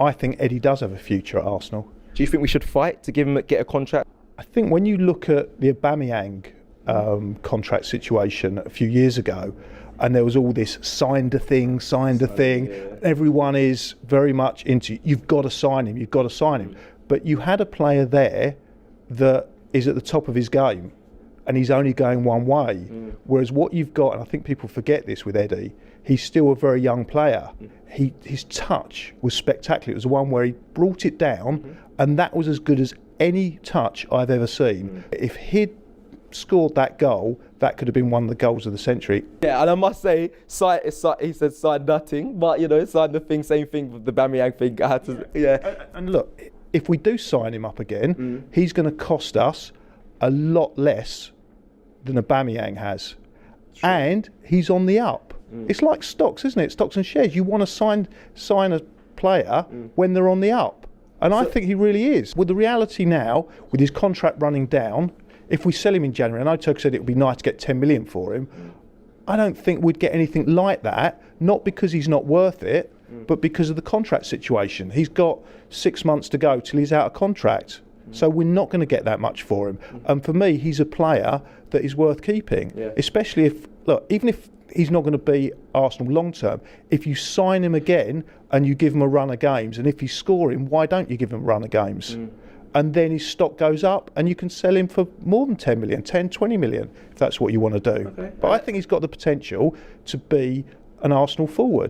I think Eddie does have a future at Arsenal. Do you think we should fight to get a contract? I think when you look at the Aubameyang contract situation a few years ago, and there was all this signed a thing, yeah. Everyone is very much into, you've got to sign him. But you had a player there that is at the top of his game, and he's only going one way. Whereas what you've got, and I think people forget this with Eddie, he's still a very young player. His touch was spectacular. It was the one where he brought it down, and that was as good as any touch I've ever seen. If he'd scored that goal, that could have been one of the goals of the century. Yeah, and I must say, he said sign nothing, but sign the thing, same thing with the Aubameyang thing. I had to, And look, if we do sign him up again, he's going to cost us a lot less than Aubameyang has. True. And he's on the up. It's like stocks, isn't it? Stocks and shares. You want to sign a player when they're on the up. And I think he really is. With the reality now, with his contract running down, if we sell him in January, and I know Turk said it would be nice to get 10 million for him, I don't think we'd get anything like that, not because he's not worth it, but because of the contract situation. He's got 6 months to go till he's out of contract. So we're not going to get that much for him. And for me, he's a player that is worth keeping, especially if, look, even if he's not going to be Arsenal long term, if you sign him again and you give him a run of games, and if he's scoring, why don't you give him a run of games? And then his stock goes up and you can sell him for more than 10 million, 10, 20 million, if that's what you want to do. Okay. But I think he's got the potential to be an Arsenal forward.